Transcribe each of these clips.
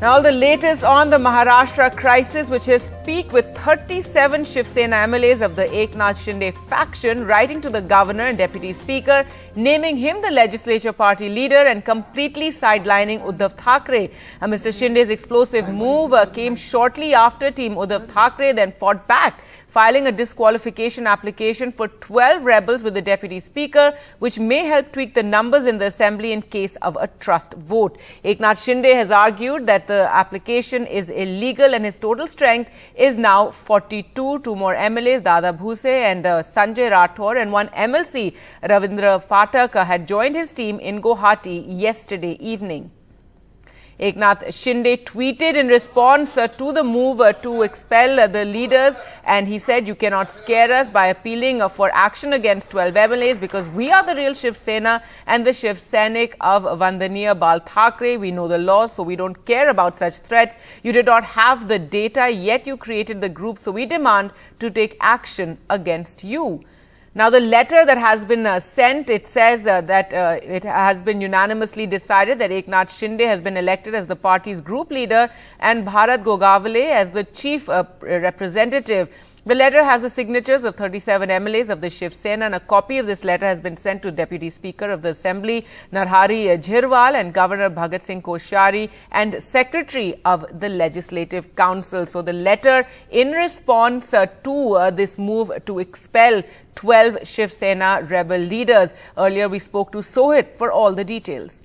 Now, the latest on the Maharashtra crisis, which has peaked with 37 Shiv Sena MLAs of the Eknath Shinde faction writing to the governor and deputy speaker, naming him the legislature party leader and completely sidelining Uddhav Thackeray. Mr. Shinde's explosive move came shortly after Team Uddav Thackeray then fought back, filing a disqualification application for 12 rebels with the deputy speaker, which may help tweak the numbers in the assembly in case of a trust vote. Eknath Shinde has argued that the application is illegal and his total strength is now 42. Two more MLAs, Dada Bhuse and Sanjay Rathore, and one MLC, Ravindra Phatak, had joined his team in Guwahati yesterday evening. Eknath Shinde tweeted in response to the move to expel the leaders, and he said, "You cannot scare us by appealing for action against 12 MLAs because we are the real Shiv Sena and the Shiv Sainik of Vandaniya Bal Thackeray. We know the law, so we don't care about such threats. You did not have the data, yet you created the group, so we demand to take action against you." Now, the letter that has been sent, it says that it has been unanimously decided that Eknath Shinde has been elected as the party's group leader and Bharat Gogavale as the chief representative. The letter has the signatures of 37 MLAs of the Shiv Sena, and a copy of this letter has been sent to Deputy Speaker of the Assembly, Narhari Jhirwal, and Governor Bhagat Singh Koshari, and Secretary of the Legislative Council. So the letter in response to this move to expel 12 Shiv Sena rebel leaders. Earlier we spoke to Sohit for all the details.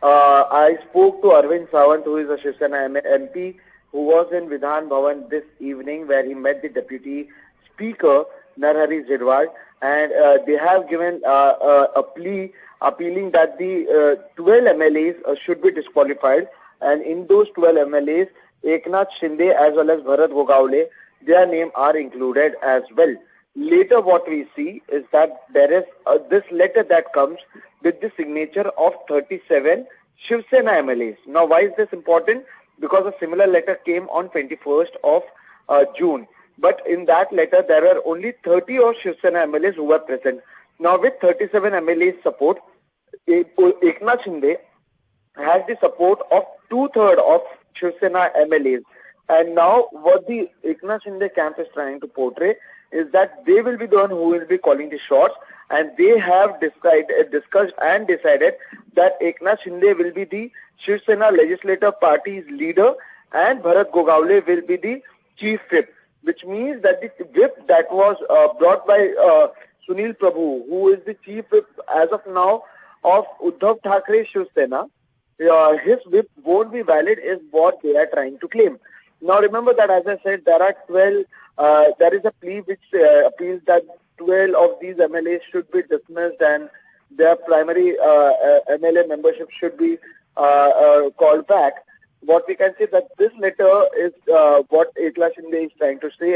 I spoke to Arvind Sawant, who is a Shiv Sena MP, who was in Vidhan Bhavan this evening, where he met the Deputy Speaker, Narhari Jhirwal, and they have given a plea appealing that the 12 MLAs should be disqualified, and in those 12 MLAs, Eknath Shinde as well as Bharat Gogavale, their name are included as well. Later what we see is that there is this letter that comes with the signature of 37 Shiv Sena MLAs. Now, why is this important? Because a similar letter came on 21st of June. But in that letter, there were only 30 of Shiv Sena MLAs who were present. Now, with 37 MLAs support, Eknath Shinde has the support of 2/3 of Shiv Sena MLAs. And now, what the Eknath Shinde camp is trying to portray is that they will be the one who will be calling the shots, and they have discussed and decided that Eknath Shinde will be the Shiv Sena legislative party's leader and Bharat Gogavale will be the chief whip, which means that the whip that was brought by Sunil Prabhu, who is the chief whip as of now of Uddhav Thackeray Shiv Sena, his whip won't be valid is what they are trying to claim. Now remember that, as I said, there are 12, there is a plea which appeals that 12 of these MLAs should be dismissed and their primary MLA membership should be called back. What we can say that this letter is what Eknath Shinde is trying to say,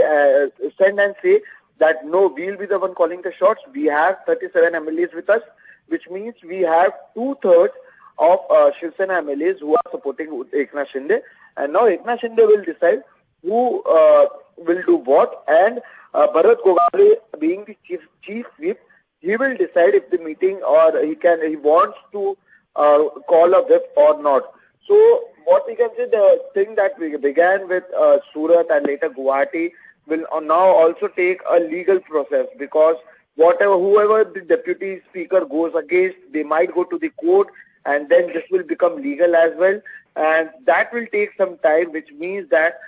send and say that no, we'll be the one calling the shots. We have 37 MLAs with us, which means we have 2/3 of Shiv Sena MLAs who are supporting Eknath Shinde, and now Eknath Shinde will decide who will do what, and Bharat Gogavale being the chief whip, he will decide if the meeting or he wants to call a whip or not. So what we can say, the thing that we began with Surat and later Guwahati will now also take a legal process, because whoever the deputy speaker goes against, they might go to the court, and then this will become legal as well, and that will take some time, which means that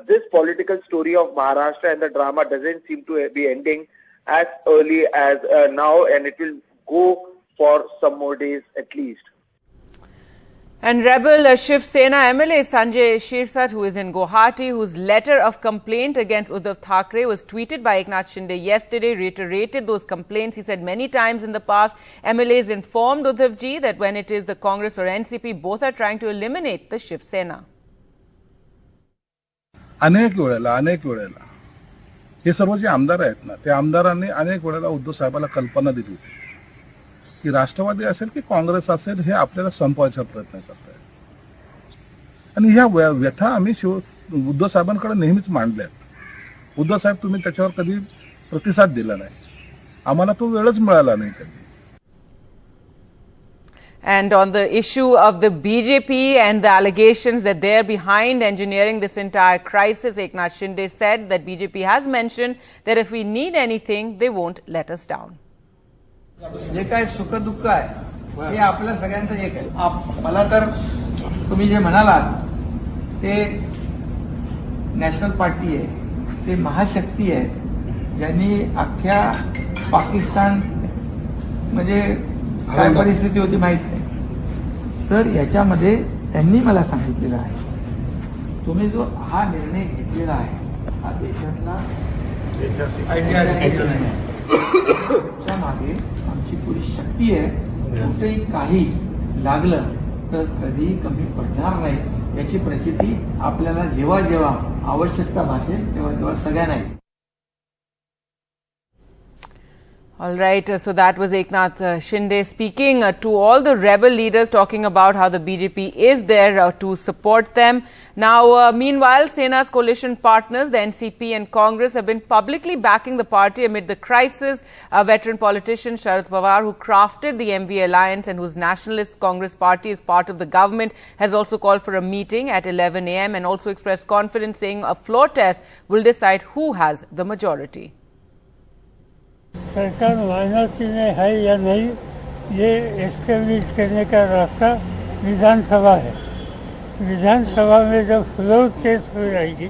this political story of Maharashtra and the drama doesn't seem to be ending as early as now, and it will go for some more days at least. And rebel Shiv Sena MLA Sanjay Shirsat, who is in Guwahati, whose letter of complaint against Uddhav Thackeray was tweeted by Eknath Shinde yesterday, reiterated those complaints. He said many times in the past, MLAs informed Uddhav ji that when it is the Congress or NCP, both are trying to eliminate the Shiv Sena. अनेक वेळेला हे सर्व जे आमदार आहेत ना, त्या आमदारांनी अनेक वेळेला उद्धव साहेबांना कल्पना दिली की राष्ट्रवादी असेल की काँग्रेस असेल हे आपल्याला संपवायचा प्रयत्न करत आहेत, आणि ह्या व्यथा आम्ही उद्धव साहेबांकडे नेहमीच मांडल्यात. उद्धव साहेब, तुम्ही त्याच्यावर कधी प्रतिसाद दिला नाही, आम्हाला तो वेळच मिळाला नाही कधी. And on the issue of the BJP and the allegations that they're behind engineering this entire crisis, Eknath Shinde said that BJP has mentioned that if we need anything, they won't let us down. जे काय सुख दुःख आहे हे आपल्या सगळ्यांचं एक आहे. मला तर तुम्ही जे म्हणालात ते नॅशनल पार्टी आहे, ते महाशक्ती आहे ज्यांनी अख्ख्या पाकिस्तान म्हणजे काय परिस्थिती होती माहित नाही. तर याच्यामध्ये त्यांनी मला सांगितलेलं आहे तुम्ही जो हा निर्णय घेतलेला आहे हा देशातला त्या मागे आमची पुरी शक्ती आहे. कुठेही काही लागलं तर कधी कमी पडणार नाही याची प्रचिती आपल्याला जेव्हा जेव्हा आवश्यकता भासेल तेव्हा तेव्हा सगळ्यांना येईल. All right, so that was Eknath Shinde speaking to all the rebel leaders, talking about how the BJP is there to support them. Now, meanwhile, Sena's coalition partners, the NCP and Congress, have been publicly backing the party amid the crisis. A veteran politician, Sharad Pawar, who crafted the MV alliance and whose Nationalist Congress party is part of the government, has also called for a meeting at 11 a.m. and also expressed confidence, saying a floor test will decide who has the majority. सरकार minority में है या नहीं ये establish करने का रास्ता विधानसभा है. विधानसभा में जब फ्लोर टेस्ट हो जाएगी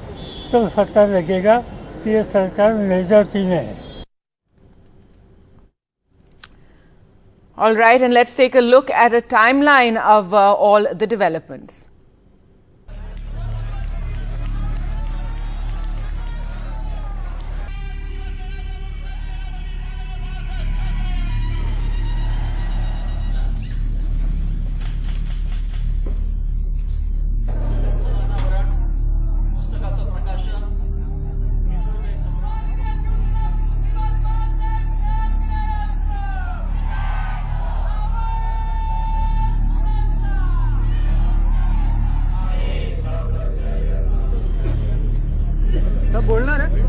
तो पता लगेगा कि ये सरकार मेजॉरिटी में है. All right, and let's take a look at a timeline of all the developments. बोलणार आहे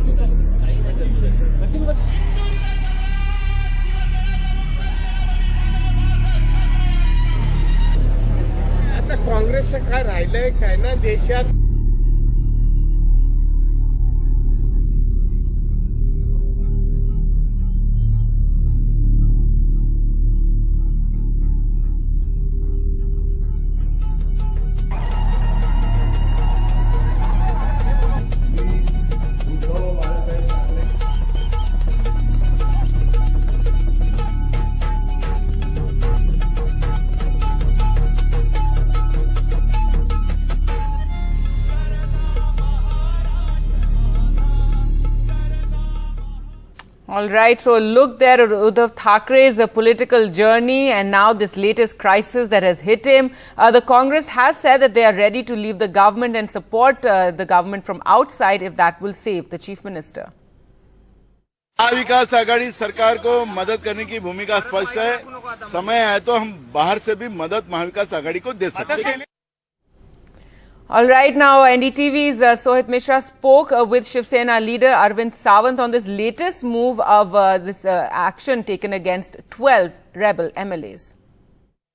आता काँग्रेसचं काय राहिलंय काय ना देशात. All right, so look there at Uddhav Thackeray's political journey and now this latest crisis that has hit him. The Congress has said that they are ready to leave the government and support the government from outside if that will save the Chief Minister. विकास आघाड़ी सरकार को मदद करने की भूमिका स्पष्ट है. समय है तो हम बाहर से भी मदद महाविकास आघाड़ी को दे सकते हैं. All right, now NDTV's Sohit Mishra spoke with Shiv Sena leader Arvind Sawant on this latest move of this action taken against 12 rebel MLAs.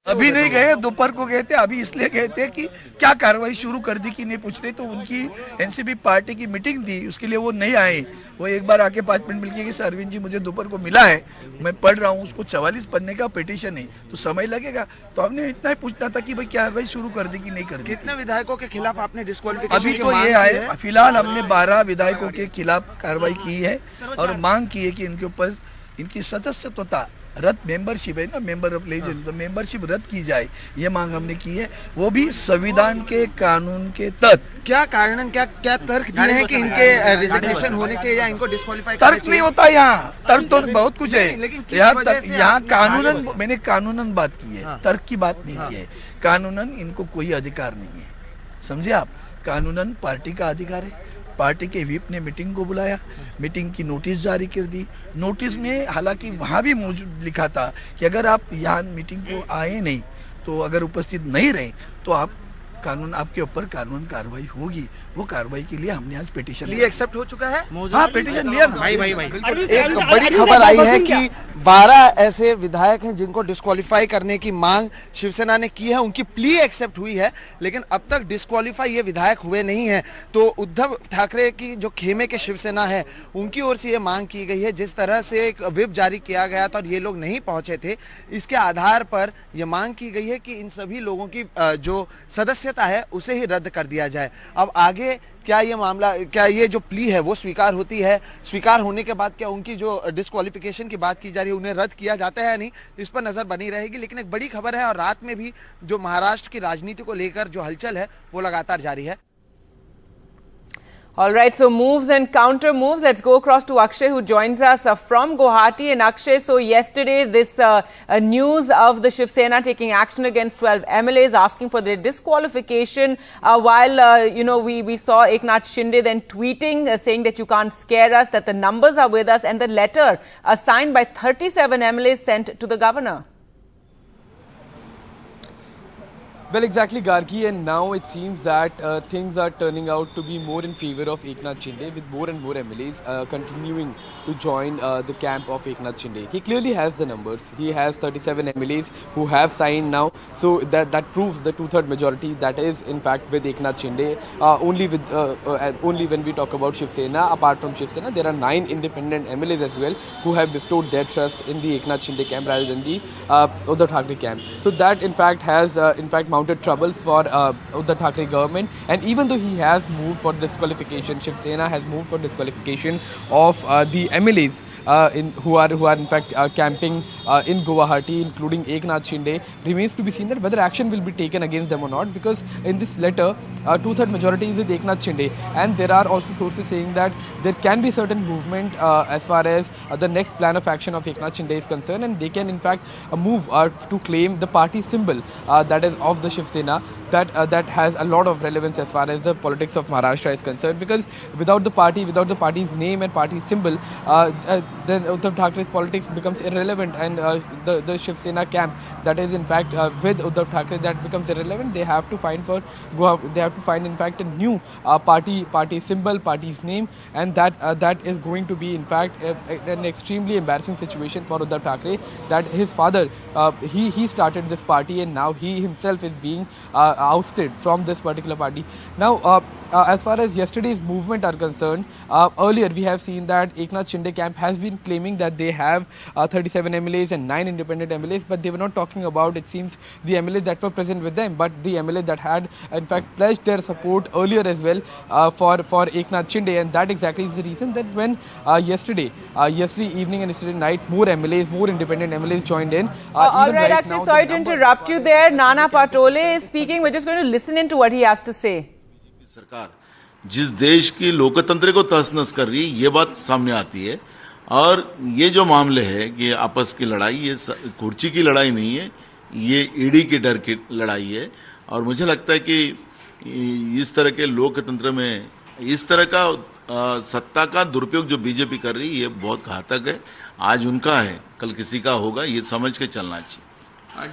अभी नहीं गए, दोपहर को गए थे. अभी इसलिए गए थे कि क्या कार्रवाई शुरू कर दी कि नहीं पूछ रहे. तो उनकी एनसीपी पार्टी की मीटिंग थी, उसके लिए वो नहीं आए. वो एक बार आके 5 मिनट मिल के कि सर अरविंद जी मुझे दोपहर को मिला है, मैं पढ़ रहा हूँ, उसको 44 पन्ने का पिटीशन है तो समय लगेगा. तो हमने इतना ही पूछना था कि भाई कार्रवाई शुरू कर दी कि नहीं कर दी. कितने विधायकों के खिलाफ आपने डिस्क्वालिफिकेशन अभी तो ये आए, फिलहाल हमने 12 विधायकों के खिलाफ कार्रवाई की है और मांग की है कि इनके ऊपर इनकी सदस्यता रद्द, मेंबरशिप है ना, मेंबर ऑफ लेजिस्लेचर, तो मेंबरशिप रद्द की जाए, ये मांग हमने की है. वो भी संविधान के कानून के तहत. क्या कारण क्या क्या तर्क दिए हैं कि इनके रिजिग्नेशन होने चाहिए या इनको डिस्क्वालिफाई करना चाहिए? तर्क नहीं होता यहाँ, तर्क तो बहुत कुछ है. यहाँ कानूनन, मैंने कानूनन बात की है, तर्क की बात नहीं की है. कानूनन इनको कोई अधिकार नहीं है, समझे आप. कानूनन पार्टी का अधिकार है. पार्टी के व्हिप ने मीटिंग को बुलाया, मीटिंग की नोटिस जारी कर दी. नोटिस में हालांकि वहाँ भी मौजूद लिखा था कि अगर आप यहाँ मीटिंग को आए नहीं तो अगर उपस्थित नहीं रहे तो आप कानून आपके ऊपर कानून कार्रवाई होगी। वो कार्रवाई के लिए हमने आज पिटीशन लिए एक्सेप्ट हो चुका है। हाँ, पिटीशन लिया ना। एक बड़ी खबर आई है कि 12 ऐसे विधायक हैं जिनको डिस्क्वालीफाई करने की मांग शिवसेना ने की है, उनकी प्ली एक्सेप्ट हुई है, लेकिन अब तक डिस्क्वालीफाई ये विधायक हुए नहीं हैं। तो उद्धव ठाकरे की जो खेमे के शिवसेना है उनकी ओर से ये मांग की गई है, जिस तरह से एक व्हिप जारी किया गया था और ये लोग नहीं पहुंचे थे, इसके आधार पर यह मांग की गई है कि इन सभी लोगों की जो सदस्यता है उसे ही रद्द कर दिया जाए। अब आगे क्या ये मामला, क्या ये जो प्ली है वो स्वीकार होती है, स्वीकार होने के बाद क्या उनकी जो डिस्क्वालिफिकेशन की बात की जा रही है उन्हें रद्द किया जाता है या नहीं, इस पर नजर बनी रहेगी। लेकिन एक बड़ी खबर है और रात में भी जो महाराष्ट्र की राजनीति को लेकर जो हलचल है वो लगातार जारी है। All right, so moves and counter moves. Let's go across to Akshay, who joins us from Guwahati. And Akshay, so yesterday this news of the Shiv Sena taking action against 12 MLAs, asking for their disqualification, while we saw Eknath Shinde then tweeting, saying that you can't scare us, that the numbers are with us, and the letter signed by 37 MLAs sent to the governor. Well, exactly, Gargi, and now it seems that things are turning out to be more in favor of Eknath Shinde, with more and more MLAs continuing to join the camp of Eknath Shinde. He clearly has the numbers. He has 37 MLAs who have signed now, so that proves the two-third majority that is in fact with Eknath Shinde. Only when we talk about Shiv Sena, apart from Shiv Sena, there are 9 independent MLAs as well who have bestowed their trust in the Eknath Shinde camp rather than the Uddhav Thackeray camp. So that in fact has mounted troubles for Uddhav Thackeray government, and even though he has moved for disqualification, Shiv Sena has moved for disqualification of the MLAs who are in fact camping in Guwahati, including Eknath Shinde. Remains to be seen that whether action will be taken against them or not, because in this letter two-third majority is with Eknath Shinde, and there are also sources saying that there can be certain movement as far as the next plan of action of Eknath Shinde is concerned, and they can in fact move to claim the party symbol that is of the Shiv Sena, that has a lot of relevance as far as the politics of Maharashtra is concerned, because without the party's name and party symbol, then Uddhav Thackerays politics becomes irrelevant, and the Shiv Sena camp that is in fact with Uddhav Thackeray, that becomes irrelevant. They have to find in fact a new party symbol, party's name, and that is going to be in fact an extremely embarrassing situation for Uddhav Thackeray, that his father he started this party, and now he himself is being ousted from this particular party. Now as far as yesterday's movement are concerned, earlier we have seen that Eknath Shinde camp has been claiming that they have 37 MLAs and 9 independent MLAs, but they were not talking about, it seems, the MLAs that were present with them, but the MLAs that had in fact pledged their support earlier as well for Eknath Shinde, and that exactly is the reason that when yesterday evening and yesterday night more independent MLAs joined in. All right, actually, sorry to interrupt you there. Nana Patole is speaking. We're just going to listen into what he has to say. सरकार जिस देश की लोकतंत्र को तहस-नहस कर रही है, ये बात सामने आती है। और ये जो मामले है कि आपस की लड़ाई, ये कुर्सी की लड़ाई नहीं है, ये ईडी के डर की लड़ाई है। और मुझे लगता है कि इस तरह के लोकतंत्र में इस तरह का सत्ता का दुरुपयोग जो बीजेपी कर रही है, ये बहुत घातक है। आज उनका है, कल किसी का होगा, ये समझ के चलना चाहिए।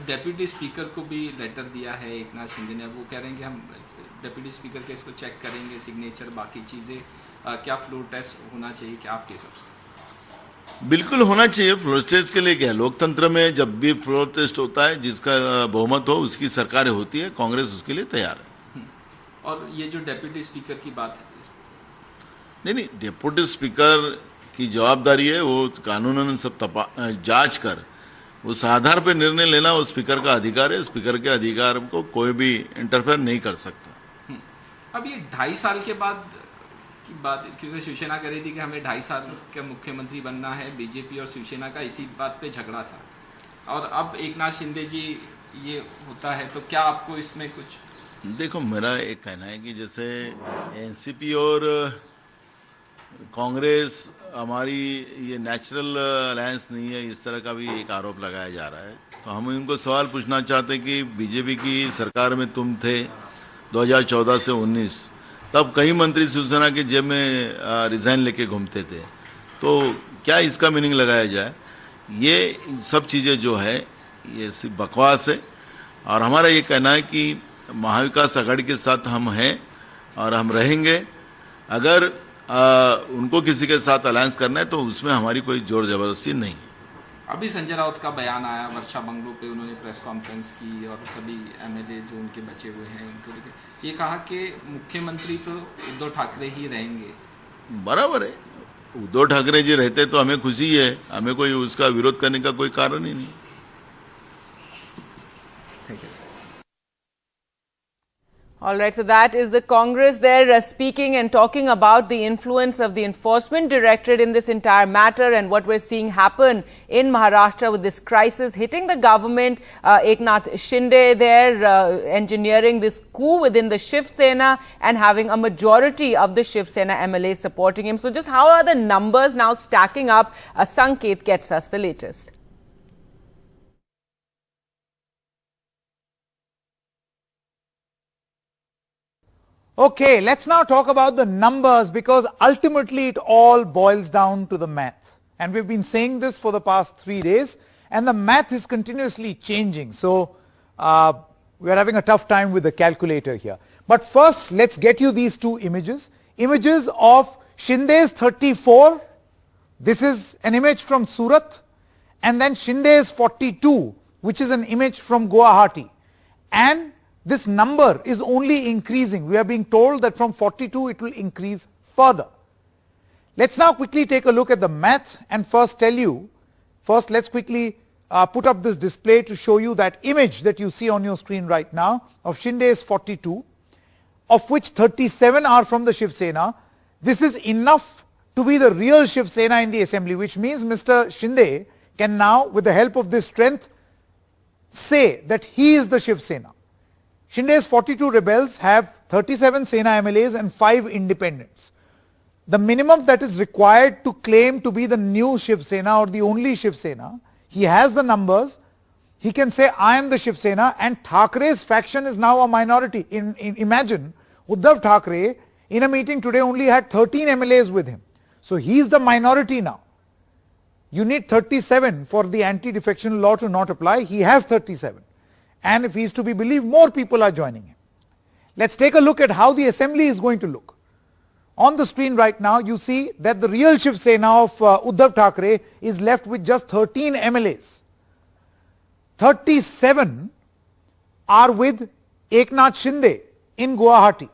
डेप्यूटी स्पीकर को भी लेटर दिया है एकनाथ शिंदे ने, वो कह रहे हैं कि हम डेप्यूटी स्पीकर के इसको चेक करेंगे, सिग्नेचर बाकी चीजें, क्या फ्लोर टेस्ट होना चाहिए, क्या आपके हिसाब से? बिल्कुल होना चाहिए। फ्लोर टेस्ट के लिए क्या, लोकतंत्र में जब भी फ्लोर टेस्ट होता है, जिसका बहुमत हो उसकी सरकारें होती है, कांग्रेस उसके लिए तैयार है। और ये जो डेप्यूटी स्पीकर की बात है, नहीं, डेप्यूटी स्पीकर की जवाबदारी है, वो कानूनन सब जांच कर उस आधार पर निर्णय लेना वो स्पीकर का अधिकार है। स्पीकर के अधिकार को कोई भी इंटरफेयर नहीं कर सकता। अब ये 2.5 साल के बाद की बात, क्योंकि शिवसेना कह रही थी कि हमें 2.5 साल का मुख्यमंत्री बनना है, बीजेपी और शिवसेना का इसी बात पे झगड़ा था, और अब एकनाथ शिंदे जी ये होता है, तो क्या आपको इसमें कुछ? देखो, मेरा एक कहना है कि जैसे एनसीपी और कांग्रेस हमारी ये नेचुरल अलायंस नहीं है, इस तरह का भी एक आरोप लगाया जा रहा है। तो हम इनको सवाल पूछना चाहते हैं कि बीजेपी की सरकार में तुम थे 2014 से 19, तब कई मंत्री शिवसेना के जेब में रिजाइन लेके घूमते थे, तो क्या इसका मीनिंग लगाया जाए? ये सब चीज़ें जो है ये सिर्फ बकवास है। और हमारा ये कहना है कि महाविकास आघाड़ी के साथ हम हैं और हम रहेंगे। अगर उनको किसी के साथ अलायंस करना है तो उसमें हमारी कोई जोर जबरदस्ती नहीं है। अभी संजय राउत का बयान आया, वर्षा बंगलो पे उन्होंने प्रेस कॉन्फ्रेंस की और सभी एमएलए जो उनके बचे हुए हैं उनको लेकर ये कहा कि मुख्यमंत्री तो उद्धव ठाकरे ही रहेंगे। बराबर है, उद्धव ठाकरे जी रहते तो हमें खुशी है, हमें कोई उसका विरोध करने का कोई कारण ही नहीं। All right, so that is the Congress there speaking and talking about the influence of the Enforcement Directorate in this entire matter and what we're seeing happen in Maharashtra with this crisis hitting the government. Eknath Shinde there engineering this coup within the Shiv Sena and having a majority of the Shiv Sena MLAs supporting him. So just how are the numbers now stacking up? Sanket gets us the latest. Okay, let's now talk about the numbers because ultimately it all boils down to the math. And we've been saying this for the past 3 days and the math is continuously changing. So we're having a tough time with the calculator here. But first, let's get you these two images. Images of Shinde's 34. This is an image from Surat. And then Shinde's 42, which is an image from Guwahati. And this number is only increasing. We are being told that from 42 it will increase further. Let's now quickly take a look at the math and first let's quickly put up this display to show you that image that you see on your screen right now of Shinde's 42, of which 37 are from the Shiv Sena. This is enough to be the real Shiv Sena in the assembly, which means Mr. Shinde can now, with the help of this strength, say that he is the Shiv Sena. Shinde's 42 rebels have 37 Sena MLAs and 5 independents. The minimum that is required to claim to be the new Shiv Sena or the only Shiv Sena, he has the numbers, he can say I am the Shiv Sena and Thackre's faction is now a minority. Imagine Uddhav Thackeray in a meeting today only had 13 MLAs with him. So he is the minority now. You need 37 for the anti-defection law to not apply, he has 37. And if he is to be believed, more people are joining him. Let's take a look at how the assembly is going to look. On the screen right now, you see that the real Shiv Sena of Uddhav Thackeray is left with just 13 MLAs. 37 are with Eknath Shinde in Guwahati.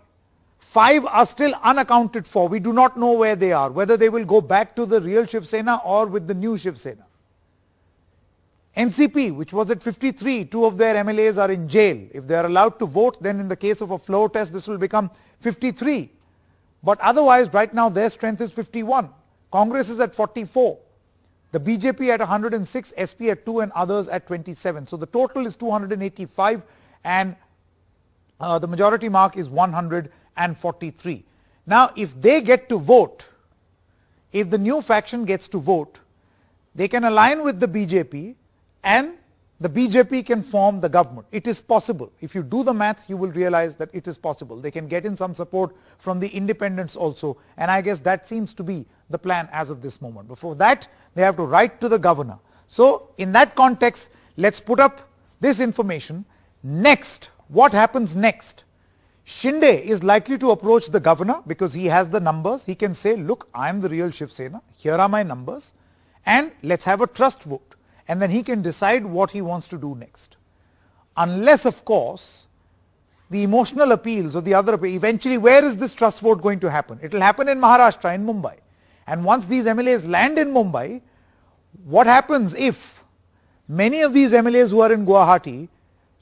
5 are still unaccounted for. We do not know where they are, whether they will go back to the real Shiv Sena or with the new Shiv Sena. NCP, which was at 53, 2 of their MLAs are in jail. If they are allowed to vote, then in the case of a floor test, this will become 53. But otherwise, right now, their strength is 51. Congress is at 44. The BJP at 106, SP at 2 and others at 27. So the total is 285 and the majority mark is 143. Now, if they get to vote, if the new faction gets to vote, they can align with the BJP and the BJP can form the government. It is possible. If you do the math, you will realize that it is possible. They can get in some support from the independents also, and I guess that seems to be the plan as of this moment. Before that, they have to write to the governor. So in that context, let's put up this information. Next, what happens next? Shinde is likely to approach the governor because he has the numbers. He can say, look, I am the real Shiv Sena. Here are my numbers. And let's have a trust vote. And then he can decide what he wants to do next. Unless, of course, the emotional appeals or the other appeals, eventually where is this trust vote going to happen? It will happen in Maharashtra, in Mumbai. And once these MLAs land in Mumbai, what happens if many of these MLAs who are in Guwahati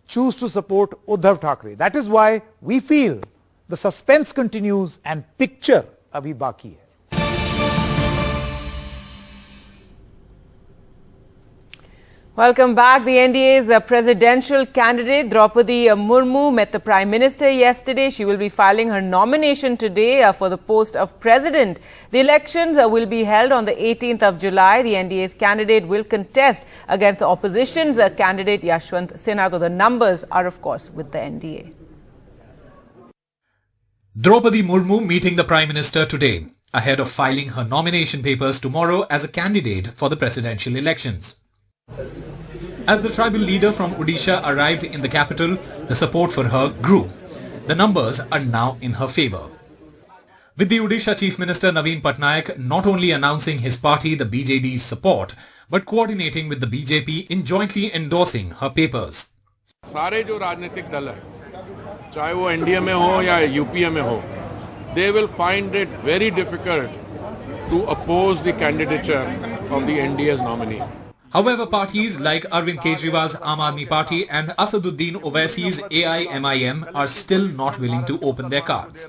choose to support Uddhav Thackeray? That is why we feel the suspense continues and picture abhi baki hai. Welcome back. The NDA's presidential candidate Droupadi Murmu met the Prime Minister yesterday. She will be filing her nomination today for the post of President. The elections will be held on the 18th of July. The NDA's candidate will contest against the opposition's candidate Yashwant Sinha. So the numbers are, of course, with the NDA. Droupadi Murmu meeting the Prime Minister today, ahead of filing her nomination papers tomorrow as a candidate for the presidential elections. As the tribal leader from Odisha arrived in the capital, the support for her grew. The numbers are now in her favour. With the Odisha Chief Minister Naveen Patnaik not only announcing his party, the BJD's support, but coordinating with the BJP in jointly endorsing her papers. सारे जो राजनीतिक दल है, चाहे वो NDA में हो या यूपीए में हो, they will find it very difficult to oppose the candidature of the NDA's nominee. However, parties like Arvind Kejriwal's Aam Aadmi Party and Asaduddin Owaisi's AIMIM are still not willing to open their cards.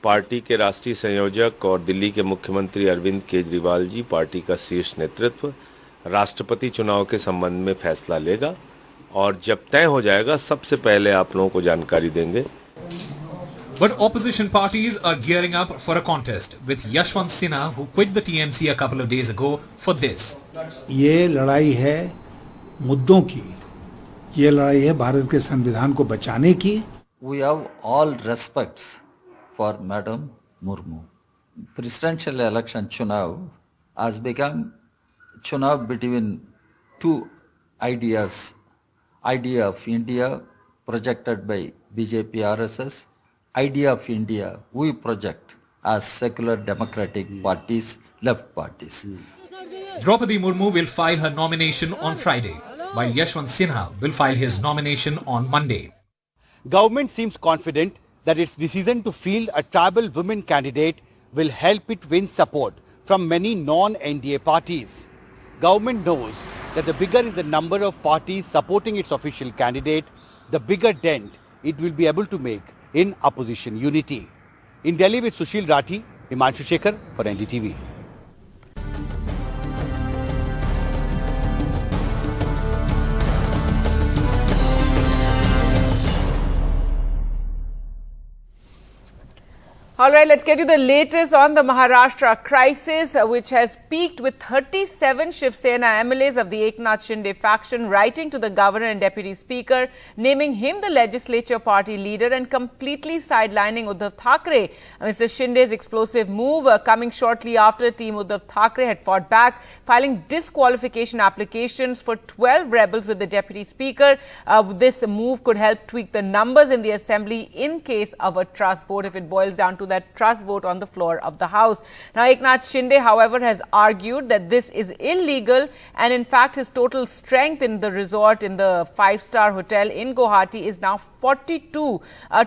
Party के राष्ट्रीय संयोजक और दिल्ली के मुख्यमंत्री Arvind Kejriwal ji party का शीर्ष नेतृत्व राष्ट्रपति चुनाव के संबंध में फैसला लेगा और जब तय हो जाएगा सबसे पहले आप लोगों को जानकारी देंगे. But opposition parties are gearing up for a contest with Yashwant Sinha, who quit the TMC a couple of days ago, for this. ये लड़ाई है मुद्दों की, ये लड़ाई है भारत के संविधान को बचाने की. We have all respects for Madam Murmu. Presidential election Chunav has become Chunav between two ideas. Idea of India projected by BJP RSS, idea of India we project as secular democratic parties, left parties. Droupadi Murmu will file her nomination on Friday, while Yashwant Sinha will file his nomination on Monday. Government seems confident that its decision to field a tribal women candidate will help it win support from many non-NDA parties. Government knows that the bigger is the number of parties supporting its official candidate, the bigger dent it will be able to make in opposition unity. In Delhi with Sushil Rathi, Himanshu Shekhar for NDTV. All right, let's get you the latest on the Maharashtra crisis, which has peaked with 37 Shiv Sena MLAs of the Eknath Shinde faction writing to the governor and deputy speaker, naming him the legislature party leader and completely sidelining Uddhav Thackeray. Mr. Shinde's explosive move coming shortly after Team Uddav Thackeray had fought back, filing disqualification applications for 12 rebels with the deputy speaker. This move could help tweak the numbers in the assembly in case of a trust vote, if it boils down to that trust vote on the floor of the House. Now, Eknath Shinde, however, has argued that this is illegal, and in fact, his total strength in the resort in the 5-star hotel in Guwahati is now 42.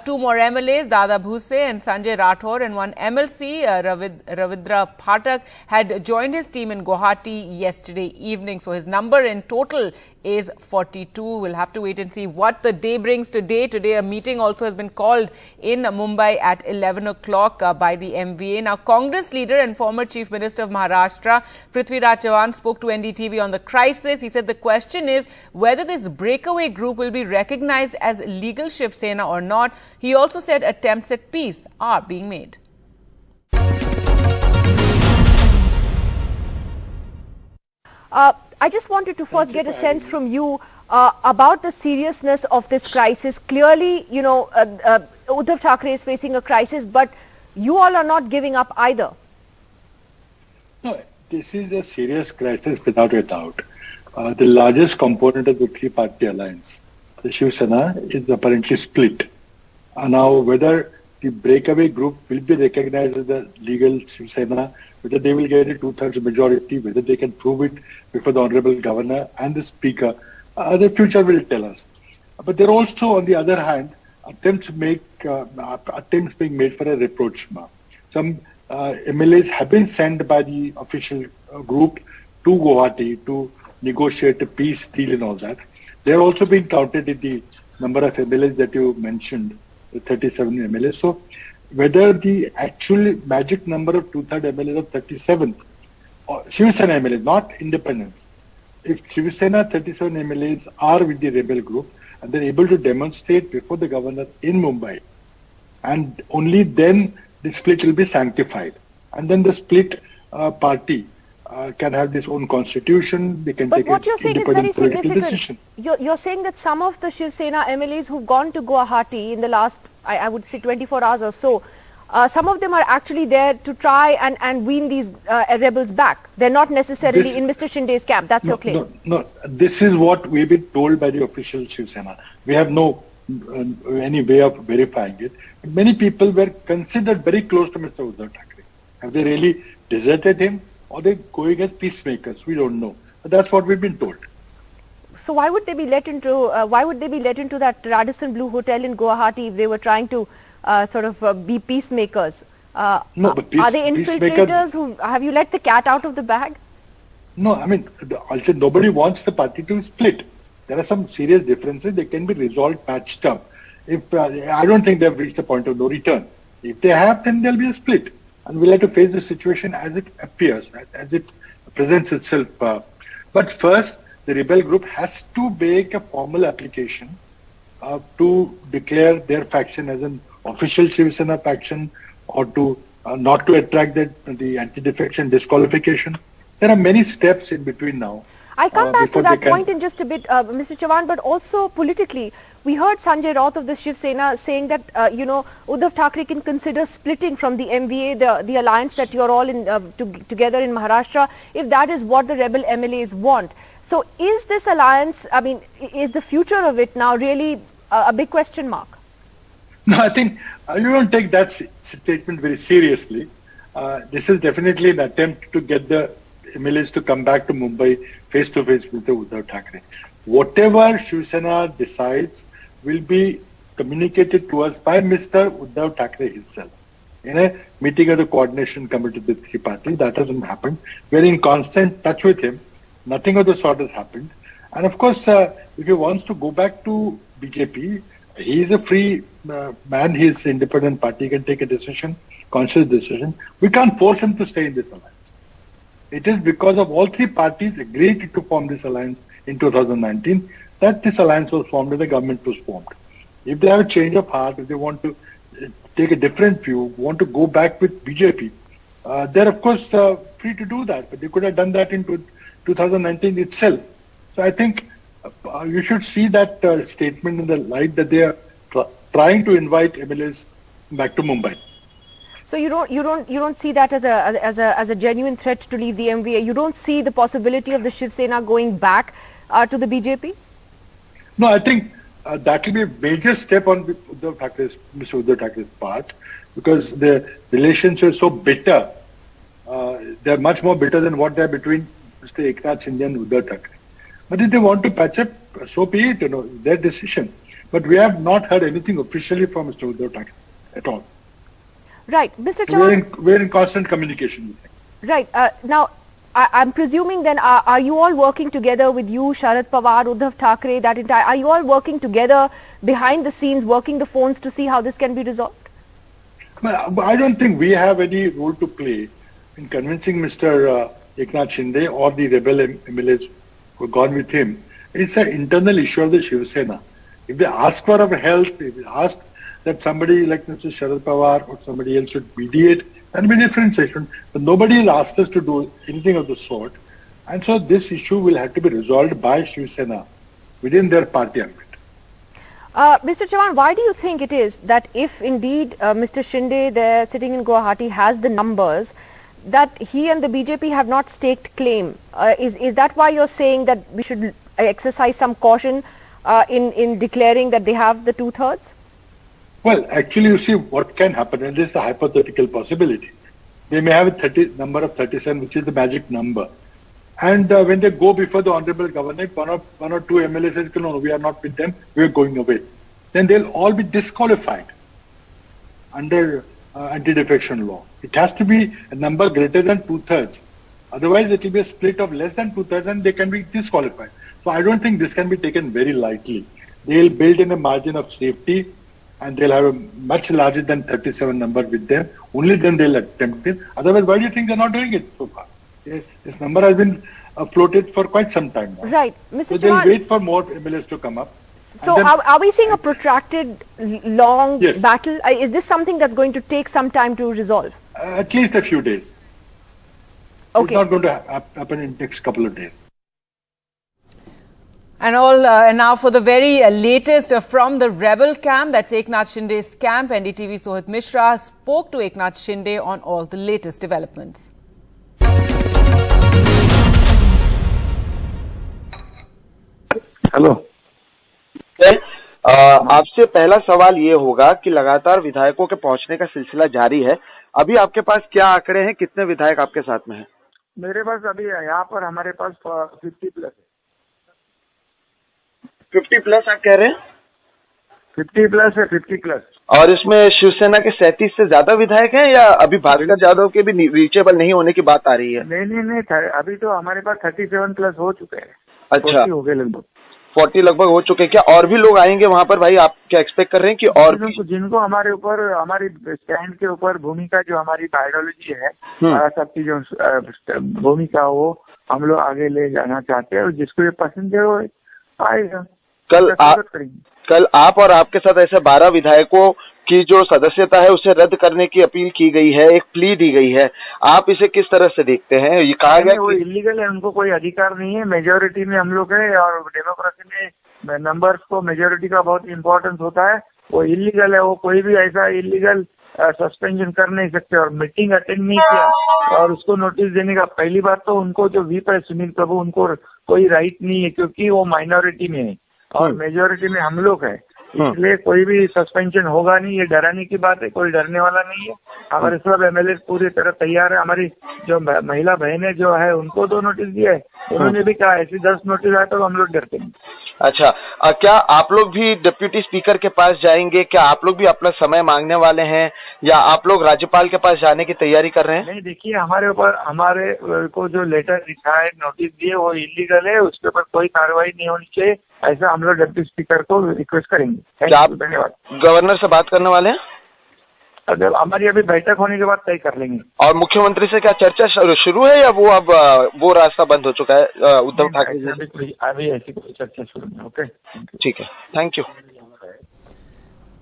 Two more MLAs, Dada Bhuse and Sanjay Rathore, and one MLC, Ravindra Phatak, had joined his team in Guwahati yesterday evening. So his number in total is 42. We'll have to wait and see what the day brings today. Today, a meeting also has been called in Mumbai at 11 o'clock by the MVA. Now, Congress leader and former Chief Minister of Maharashtra, Prithviraj Chavan, spoke to NDTV on the crisis. He said the question is whether this breakaway group will be recognized as legal Shiv Sena or not. He also said attempts at peace are being made. I just wanted to first get a sense from you about the seriousness of this crisis. Clearly, you know, Uddhav Thackeray is facing a crisis, but you all are not giving up either. No, this is a serious crisis without a doubt. The largest component of the three-party alliance, the Shiv Sena, is apparently split. Now, whether the breakaway group will be recognized as the legal Shiv Sena, whether they will get a 2/3 majority, whether they can prove it before the Honorable Governor and the Speaker, the future will tell us. But there are also, on the other hand, attempts being made for a rapprochement. Some MLAs have been sent by the official group to Guwahati to negotiate a peace deal and all that. They are also being counted in the number of MLAs that you mentioned, the 37 MLAs. So whether the actual magic number of 2/3 MLAs of 37, Shiv Sena MLAs, not independents, if Shiv Sena 37 MLAs are with the rebel group and they're able to demonstrate before the governor in Mumbai, and only then the split will be sanctified. And then the split party can have its own constitution, they can take an independent political decision. You're saying that some of the Shiv Sena MLAs who've gone to Guwahati in the last, I would say 24 hours or so, some of them are actually there to try and wean these rebels back. They're not necessarily in Mr. Shinde's camp. That's your claim. No. This is what we've been told by the official Shiv Sena. We have no any way of verifying it. Many people were considered very close to Mr. Uddhav Thackeray. Have they really deserted him, or they going as peacemakers? We don't know. But that's what we've been told. So why would they be let into? That Radisson Blu Hotel in Guwahati if they were trying to be peacemakers? No, but are they infiltrators? Have you let the cat out of the bag? No, I mean, also nobody wants the party to split. There are some serious differences. They can be resolved, patched up. If I don't think they've reached the point of no return. If they have, then there'll be a split, and we'll have to face the situation as it appears, as it presents itself. But first, the rebel group has to make a formal application to declare their faction as an official Shiv Sena faction, or to not to attract the anti-defection disqualification. There are many steps in between now. I come back to that point in just a bit, Mr. Chavan, but also politically, we heard Sanjay Raut of the Shiv Sena saying that, Uddhav Thackeray can consider splitting from the MVA, the alliance that you're all in together in Maharashtra, if that is what the rebel MLAs want. So is this alliance, is the future of it now really a big question mark? No, I think you don't take that statement very seriously. This is definitely an attempt to get the MLAs to come back to Mumbai face to face with the Uddhav Thackeray. Whatever Shiv Sena decides will be communicated to us by Mr. Uddhav Thackeray himself. In a meeting of the coordination committee of the three parties, that hasn't happened. We're in constant touch with him. Nothing of the sort has happened. And of course, if he wants to go back to BJP, he is a free man. He is an independent party. He can take a decision, conscious decision. We can't force him to stay in this alliance. It is because of all three parties agreed to form this alliance in 2019 that this alliance was formed and the government was formed. If they have a change of heart, if they want to take a different view, want to go back with BJP, they're of course free to do that. But they could have done that in 2019 itself. So I think you should see that statement in the light that they are trying to invite MLAs back to Mumbai. So you don't see that as a genuine threat to leave the MVA. You don't see the possibility of the Shiv Sena going back to the BJP? No, I think that will be a major step on Mr. Uddhav Thackeray's part, because the relations are so bitter. They're much more bitter than what they're between Mr. Eknath Shinde and Uddhav Thackeray. But if they want to patch up, so be it. Their decision. But we have not heard anything officially from Mr. Uddhav Thackeray at all. Right, Mr. Chavan. We're in constant communication with him. Right. Now, I'm presuming then, are you all working together with you, Sharad Pawar, Uddhav Thackeray, are you all working together behind the scenes, working the phones to see how this can be resolved? Well, I don't think we have any role to play in convincing Mr. Eknath Shinde or the rebel MLAs who have gone with him. It's an internal issue of the Shiv Sena. If they ask for our help, if they ask that somebody like Mr. Sharad Pawar or somebody else should mediate, that will be a different session. But nobody has asked us to do anything of the sort. And so this issue will have to be resolved by Shiv Sena within their party ambit. Mr. Chavan, why do you think it is that if indeed Mr. Shinde there sitting in Guwahati has the numbers, that he and the BJP have not staked claim? Is that why you're saying that we should exercise some caution in declaring that they have the 2/3? Well, actually, you see what can happen, and this is a hypothetical possibility. They may have a number of 37, which is the magic number. And when they go before the Honorable Governor, one or two MLAs say, no, we are not with them, we are going away. Then they'll all be disqualified under anti-defection law. It has to be a number greater than 2/3. Otherwise, it will be a split of less than 2/3 and they can be disqualified. So I don't think this can be taken very lightly. They'll build in a margin of safety and they'll have a much larger than 37 number with them. Only then they'll attempt it. Otherwise, why do you think they're not doing it so far? This number has been floated for quite some time now. Right. Mr. So they'll wait for more MLAs to come up. So are we seeing a protracted, long battle? Is this something that's going to take some time to resolve? At least a few days. Okay. It's not going to happen in the next couple of days. And now for the very latest from the rebel camp, that's Eknath Shinde's camp. NDTV Sohit Mishra spoke to Eknath Shinde on all the latest developments. Hello, आपसे पहला सवाल ये होगा कि लगातार विधायकों के पहुंचने का सिलसिला जारी है। अभी आपके पास क्या आंकड़े हैं, कितने विधायक आपके साथ में हैं? मेरे पास अभी यहाँ पर हमारे पास 50 प्लस है। 50 प्लस आप कह रहे हैं? 50 प्लस है, 50 प्लस। और इसमें शिवसेना के 37 से ज्यादा विधायक हैं या अभी भास्कर यादव के भी रीचेबल नहीं होने की बात आ रही है? नहीं, अभी तो हमारे पास 37 प्लस हो चुके हैं। अच्छा, 40 हो गए लगभग। 40 लगभग हो चुके हैं। क्या और भी लोग आएंगे वहाँ पर भाई? आप क्या एक्सपेक्ट कर रहे हैं कि और जिनको हमारे ऊपर, हमारी स्टैंड के ऊपर भूमिका, जो हमारी आइडियोलॉजी है, सबकी जो भूमिका, वो हम लोग आगे ले जाना चाहते हैं और जिसको ये पसंद है वो आएगा। कल आप और आपके साथ ऐसे 12 विधायकों की जो सदस्यता है उसे रद्द करने की अपील की गई है, एक प्ली दी गई है। आप इसे किस तरह से देखते हैं? ये कहा गया वो इलीगल है, उनको कोई अधिकार नहीं है। मेजोरिटी में हम लोग है और डेमोक्रेसी में नंबर्स को, मेजोरिटी का बहुत इम्पोर्टेंस होता है। वो इलीगल है, वो कोई भी ऐसा इलीगल सस्पेंशन कर नहीं सकते। और मीटिंग अटेंड नहीं किया और उसको नोटिस देने का, पहली बात तो उनको जो व्हीप है सुनील प्रभु, उनको कोई राइट नहीं है क्योंकि वो माइनॉरिटी में है और मेजोरिटी में हम लोग है, इसलिए कोई भी सस्पेंशन होगा नहीं। ये डराने की बात है, कोई डरने वाला नहीं है। हमारे सब एमएलए पूरी तरह तैयार है। हमारी जो महिला बहनें जो है उनको 2 नोटिस दिए है, उन्होंने भी कहा ऐसी 10 नोटिस आए तो हम लोग डरते नहीं। अच्छा, क्या आप लोग भी डिप्टी स्पीकर के पास जाएंगे? क्या आप लोग भी अपना समय मांगने वाले हैं या आप लोग राज्यपाल के पास जाने की तैयारी कर रहे हैं? नहीं, देखिए हमारे ऊपर, हमारे को जो लेटर लिखा है, नोटिस दिए, वो इलीगल है, उसके ऊपर कोई कार्रवाई नहीं होनी चाहिए, ऐसा हम लोग डिप्टी स्पीकर को रिक्वेस्ट करेंगे। क्या आप धन्यवाद। गवर्नर से बात करने वाले हैं? अगर हमारी अभी बैठक होने के बाद तय कर लेंगे। और मुख्यमंत्री से क्या चर्चा शुरू है या वो अब वो रास्ता बंद हो चुका है उद्धव ठाकरे? अभी ऐसी कोई चर्चा शुरू नहीं। ओके, ठीक है, thank you.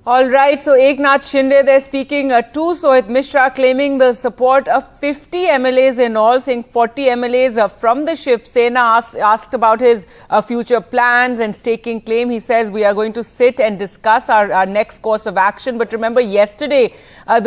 All right, so Eknath Shinde, they're speaking to Sohit Mishra, claiming the support of 50 MLAs in all, saying 40 MLAs from the Shiv Sena. Asked about his future plans and staking claim, he says we are going to sit and discuss our next course of action. But remember, yesterday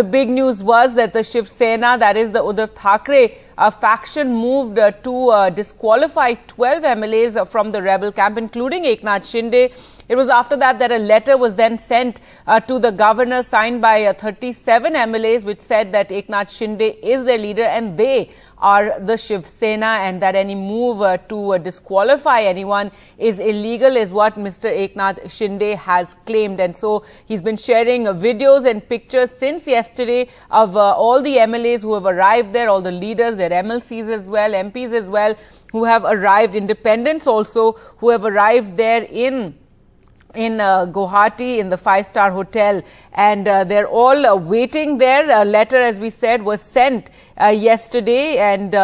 the big news was that the Shiv Sena, that is the Uddhav Thackeray faction, moved to disqualify 12 MLAs from the rebel camp, including Eknath Shinde. It was after that a letter was then sent to the governor, signed by 37 MLAs, which said that Eknath Shinde is their leader and they are the Shiv Sena, and that any move to disqualify anyone is illegal, is what Mr. Eknath Shinde has claimed. And so he's been sharing videos and pictures since yesterday of all the MLAs who have arrived there, all the leaders, their MLCs as well, MPs as well, who have arrived, independents also, who have arrived there in Guwahati in the 5-star hotel, and they're all waiting there. A letter, as we said, was sent yesterday, and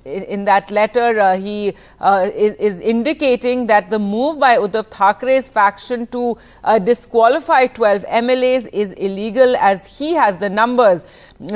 in that letter he is indicating that the move by Uddhav Thackeray's faction to disqualify 12 MLAs is illegal, as he has the numbers.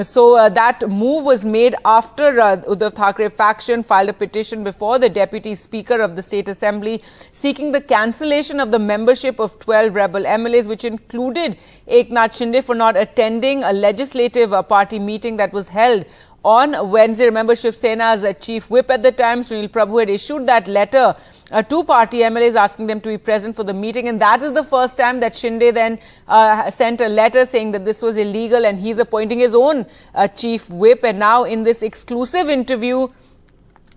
So that move was made after Uddhav Thackeray faction filed a petition before the Deputy Speaker of the State Assembly seeking the cancellation of the membership of 12 rebel MLAs, which included Eknath Shinde, for not attending a legislative party meeting that was held on Wednesday. Remember, Shiv Sena's chief whip at the time, Sunil Prabhu, had issued that letter to party MLAs asking them to be present for the meeting, and that is the first time that Shinde then sent a letter saying that this was illegal and he's appointing his own chief whip. And now in this exclusive interview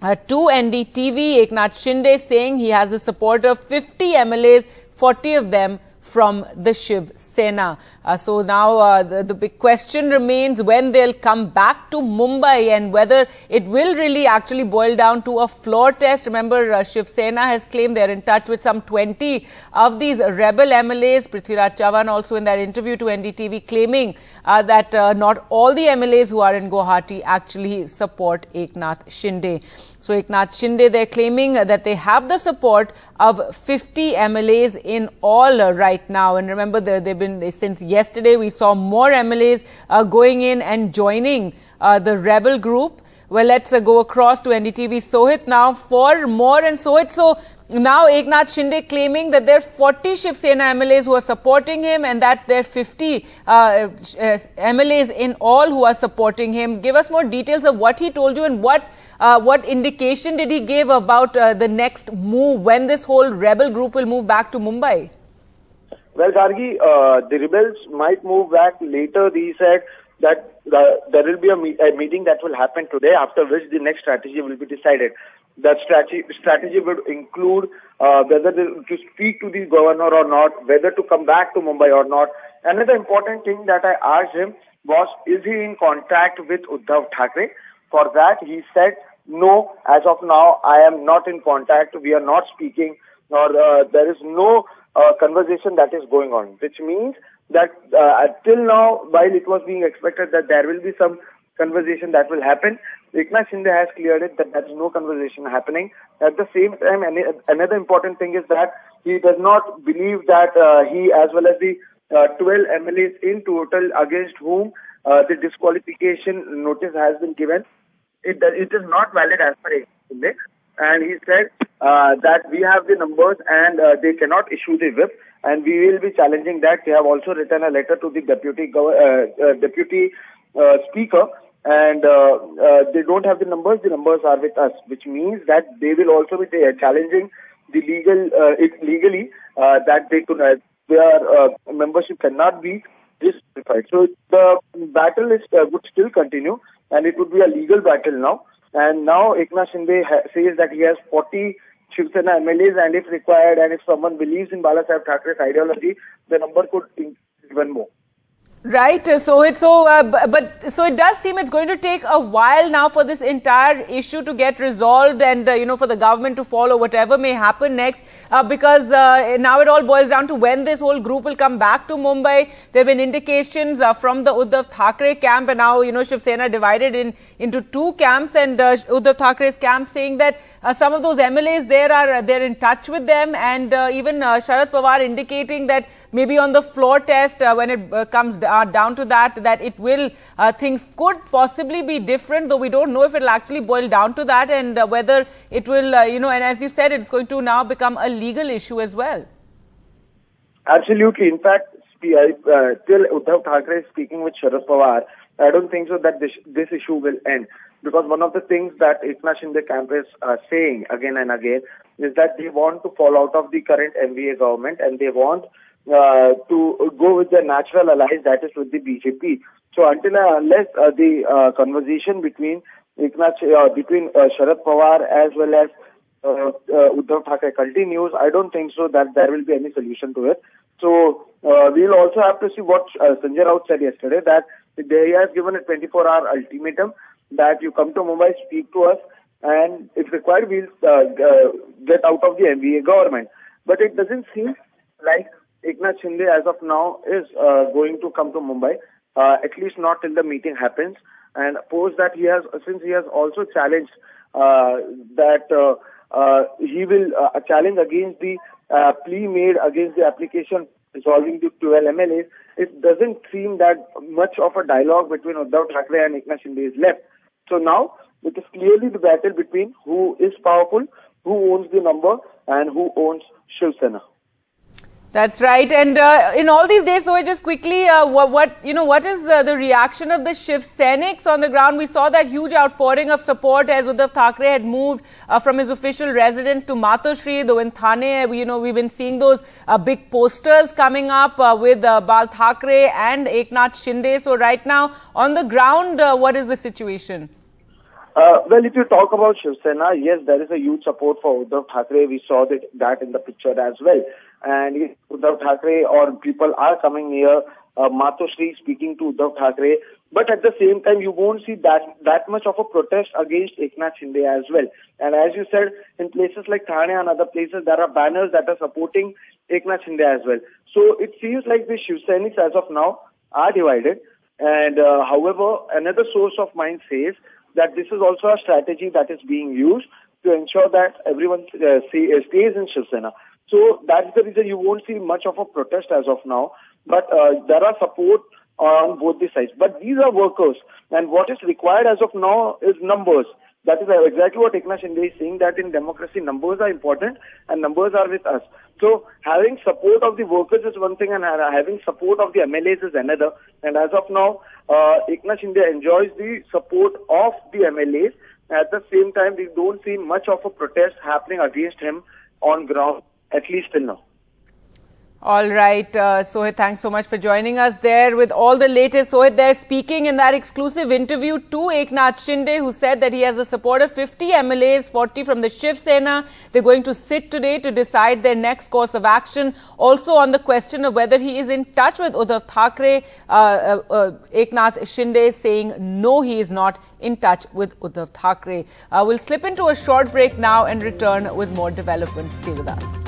to NDTV, Eknath Shinde saying he has the support of 50 MLAs, 40 of them from the Shiv Sena. So now the big question remains when they'll come back to Mumbai and whether it will really actually boil down to a floor test. Remember, Shiv Sena has claimed they're in touch with some 20 of these rebel MLAs. Prithviraj Chavan also in that interview to NDTV claiming that not all the MLAs who are in Guwahati actually support Eknath Shinde. So Eknath Shinde, they're claiming that they have the support of 50 MLAs in all right now. And remember, they've been, since yesterday, we saw more MLAs going in and joining the rebel group. Well, let's go across to NDTV Sohit now for more. And Sohit, so now Eknath Shinde claiming that there are 40 Shiv Sena MLAs who are supporting him and that there are 50 MLAs in all who are supporting him. Give us more details of what he told you and what indication did he give about the next move when this whole rebel group will move back to Mumbai? Well, Gargi, the rebels might move back later. He said that there will be a meeting that will happen today, after which the next strategy will be decided. That strategy would include whether to speak to the governor or not, whether to come back to Mumbai or not. Another important thing that I asked him was, is he in contact with Uddhav Thackeray? For that, he said, no, as of now, I am not in contact. We are not speaking, or there is no conversation that is going on, which means that till now, while it was being expected that there will be some conversation that will happen, Eknath Shinde has cleared it that there is no conversation happening. At the same time, another important thing is that he does not believe that he, as well as the 12 MLAs in total against whom the disqualification notice has been given, it is not valid as per Eknath Shinde. And he said that we have the numbers and they cannot issue the whip, and we will be challenging that. They have also written a letter to the deputy speaker, and they don't have the numbers. The numbers are with us, which means that they will also be challenging the legally that their membership cannot be disqualified. So the battle would still continue, and it would be a legal battle now. And now Eknath Shinde says that he has 40 Shiv Sena MLAs, and if required, and if someone believes in Balasaheb Thakray's ideology, the number could increase even more. Right. So it does seem it's going to take a while now for this entire issue to get resolved, and for the government to follow whatever may happen next, because now it all boils down to when this whole group will come back to Mumbai. There have been indications from the Uddhav Thackeray camp, and now Shiv Sena divided into two camps, and Uddhav Thakray's camp saying that some of those MLAs they're in touch with them, and even Sharad Pawar indicating that maybe on the floor test when it comes down to that it will things could possibly be different, though we don't know if it will actually boil down to that, and whether it will and as you said, it's going to now become a legal issue as well. Absolutely. In fact, till Uddhav Thackeray is speaking with Sharad Pawar, I don't think so that this issue will end, because one of the things that Eknath Shinde camp is saying again and again is that they want to fall out of the current MVA government, and they want to go with their natural allies, that is with the BJP. So until unless the conversation between Sharad Pawar as well as Uddhav Thackeray continues, I don't think so that there will be any solution to it. So we'll also have to see what Sanjay Raut said yesterday, that he has given a 24-hour ultimatum that you come to Mumbai, speak to us, and if required, we'll get out of the MVA government. But it doesn't seem like Eknath Shinde as of now is going to come to Mumbai, at least not till the meeting happens. And post that since he has also challenged that he will challenge against the plea made against the application resolving the 12 MLAs, it doesn't seem that much of a dialogue between Uddhav Thackeray and Eknath Shinde is left. So now it is clearly the battle between who is powerful, who owns the number, and who owns Shiv Sena. That's right. And in all these days, so just quickly, what is the reaction of the Shiv Senics on the ground? We saw that huge outpouring of support as Uddhav Thackeray had moved from his official residence to Matoshree, though in Thane, we've been seeing those big posters coming up with Bal Thackeray and Eknath Shinde. So right now, on the ground, what is the situation? Well, if you talk about Shiv Sena, yes, there is a huge support for Uddhav Thackeray. We saw that in the picture as well. And Uddhav Thackeray or people are coming near Matoshree speaking to Uddhav Thackeray. But at the same time, you won't see that much of a protest against Eknath Shinde as well. And as you said, in places like Thane and other places, there are banners that are supporting Eknath Shinde as well. So it seems like the Shiv Senics as of now are divided. And however, another source of mine says that this is also a strategy that is being used to ensure that everyone stays in Shiv Sena. So that's the reason you won't see much of a protest as of now. But there are support on both the sides. But these are workers. And what is required as of now is numbers. That is exactly what Eknath Shinde is saying, that in democracy numbers are important and numbers are with us. So having support of the workers is one thing and having support of the MLAs is another. And as of now, Eknath Shinde enjoys the support of the MLAs. At the same time, we don't see much of a protest happening against him on ground, at least till now. All right, Sohit, thanks so much for joining us there with all the latest. Sohit there speaking in that exclusive interview to Eknath Shinde, who said that he has the support of 50 MLAs, 40 from the Shiv Sena. They're going to sit today to decide their next course of action. Also on the question of whether he is in touch with Uddhav Thackeray, Eknath Shinde saying no, he is not in touch with Uddhav Thackeray. We'll slip into a short break now and return with more developments. Stay with us.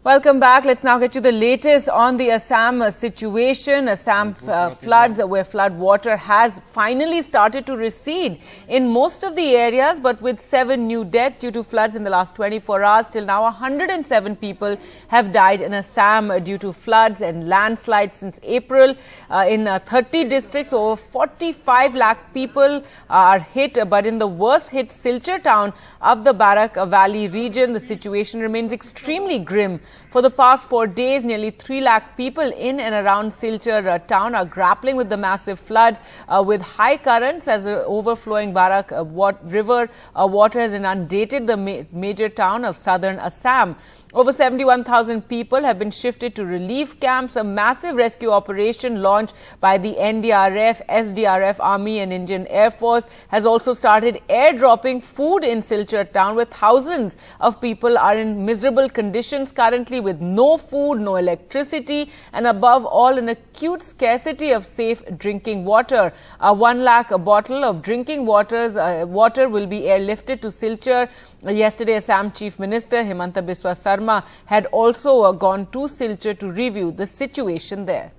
Welcome back. Let's now get you the latest on the Assam situation. Assam floods, where flood water has finally started to recede in most of the areas, but with 7 new deaths due to floods in the last 24 hours. Till now, 107 people have died in Assam due to floods and landslides since April. In 30 districts, over 45 lakh people are hit, but in the worst hit Silchar town of the Barak Valley region, the situation remains extremely grim. For the past 4 days, nearly 3 lakh people in and around Silchar town are grappling with the massive floods with high currents as the overflowing Barak river water has inundated the major town of southern Assam. Over 71,000 people have been shifted to relief camps. A massive rescue operation launched by the NDRF, SDRF, Army and Indian Air Force has also started airdropping food in Silchar town, where thousands of people are in miserable conditions currently with no food, no electricity and above all an acute scarcity of safe drinking water. 1 lakh bottle of drinking water will be airlifted to Silchar. Yesterday, Assam Chief Minister Himanta Biswa Sarma had also gone to Silchar to review the situation there.